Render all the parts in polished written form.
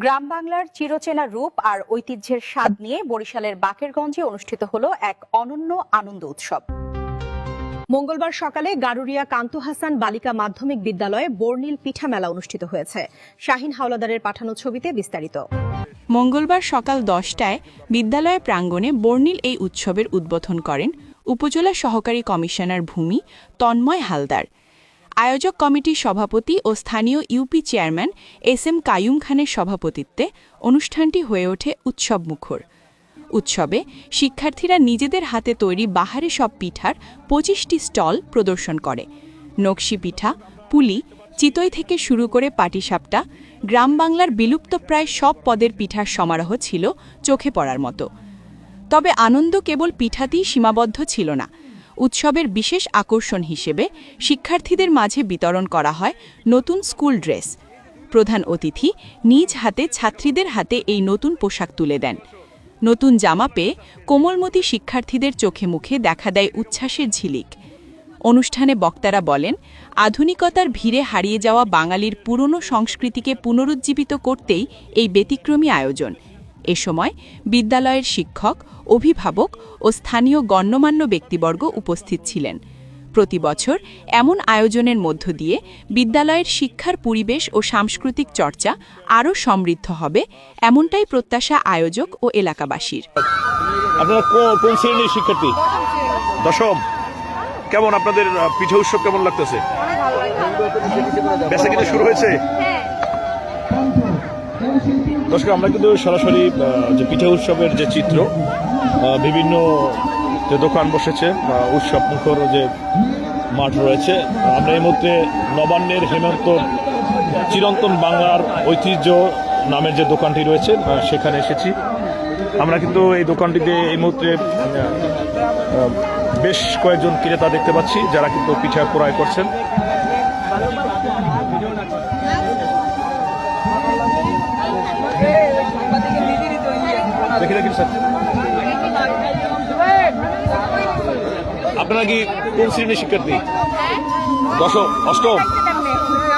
গ্রাম বাংলার চিরচেনা রূপ আর ঐতিহ্যের স্বাদ নিয়ে বরিশালের বাকেরগঞ্জে অনুষ্ঠিত হলো এক অনন্য আনন্দ উৎসব। মঙ্গলবার সকালে গারুরিয়া কান্তু হাসান বালিকা মাধ্যমিক বিদ্যালয়ে বর্ণিল পিঠা মেলা অনুষ্ঠিত হয়েছে। শাহিন হাওলাদারের পাঠানো ছবিতে বিস্তারিত। মঙ্গলবার সকাল 10টায় বিদ্যালয় প্রাঙ্গণে বর্ণিল এই উৎসবের উদ্বোধন করেন উপজেলা সহকারী কমিশনার ভূমি তন্ময় হালদার। আয়োজক কমিটির সভাপতি ও স্থানীয় ইউপি চেয়ারম্যান এস.এম. কাইয়ুম খানের সভাপতিত্বে অনুষ্ঠানটি হয়ে ওঠে উৎসবমুখর। উৎসবে শিক্ষার্থীরা নিজেদের হাতে তৈরি বাহারি সব পিঠার 25টি স্টল প্রদর্শন করে। নকশি পিঠা, পুলি, চিতই থেকে শুরু করে পাটিসাপটা, গ্রাম বাংলার বিলুপ্তপ্রায় সব পদের পিঠার সমারোহ ছিল চোখে পড়ার মতো। তবে আনন্দ কেবল পিঠাতেই সীমাবদ্ধ ছিল না। উৎসবের বিশেষ আকর্ষণ হিসেবে শিক্ষার্থীদের মাঝে বিতরণ করা হয় নতুন স্কুল ড্রেস। প্রধান অতিথি নিজ হাতে ছাত্রীদের হাতে এই নতুন পোশাক তুলে দেন। নতুন জামা পেয়ে কোমলমতি শিক্ষার্থীদের চোখে মুখে দেখা দেয় উচ্ছ্বাসের ঝিলিক। অনুষ্ঠানে বক্তারা বলেন, আধুনিকতার ভিড়ে হারিয়ে যাওয়া বাঙালির পুরনো সংস্কৃতিকে পুনরুজ্জীবিত করতেই এই ব্যতিক্রমী আয়োজন। এ সময় বিদ্যালয়ের শিক্ষক, অভিভাবক ও স্থানীয় গণ্যমান্য ব্যক্তিবর্গ উপস্থিত ছিলেন। প্রতি বছর এমন আয়োজনের মধ্য দিয়ে বিদ্যালয়ের শিক্ষার পরিবেশ ও সাংস্কৃতিক চর্চা আরও সমৃদ্ধ হবে, এমনটাই প্রত্যাশা আয়োজক ও এলাকাবাসীর। আপনারা কোন শ্রেণীর শিক্ষার্থী? দশম। কেমন আপনাদের পিঠা উৎসব কেমন লাগতেছে? বেচাকেনা শুরু হয়েছে? দর্শক, আমরা কিন্তু সরাসরি যে পিঠা উৎসবের যে চিত্র, বিভিন্ন যে দোকান বসেছে, উৎসব মুখর যে মাঠ রয়েছে, আমরা এই মুহূর্তে নবান্নের হেমন্ত চিরন্তন বাংলার ঐতিহ্য নামের যে দোকানটি রয়েছে সেখানে এসেছি। আমরা কিন্তু এই দোকানটিতে এই মুহূর্তে বেশ কয়েকজন ক্রেতা দেখতে পাচ্ছি যারা কিন্তু পিঠা ক্রয় করছেন। আপনারা কি কোন শ্রেণীর শিক্ষার্থী? দশম, অষ্টম।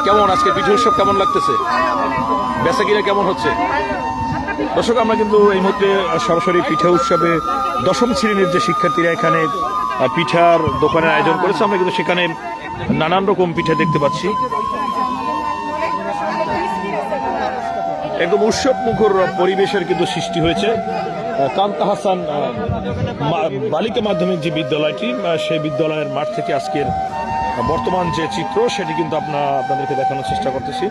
কেমন আজকে পিঠা উৎসব কেমন লাগতেছে? বেচাকিনা কেমন হচ্ছে? দর্শক, আমরা কিন্তু এই মুহূর্তে সরাসরি পিঠা উৎসবে দশম শ্রেণীর যে শিক্ষার্থীরা এখানে পিঠার দোকানের আয়োজন করেছে, আমরা কিন্তু সেখানে নানান রকম পিঠা দেখতে পাচ্ছি। একদম উৎসব মুখর পরিবেশের কিন্তু সৃষ্টি হয়েছে কান্তু হাসান বালিকা মাধ্যমিক যে বিদ্যালয়টি, সেই বিদ্যালয়ের মাঠ থেকে আজকের বর্তমান যে চিত্র সেটি কিন্তু আপনাদেরকে দেখানোর চেষ্টা করতেছি।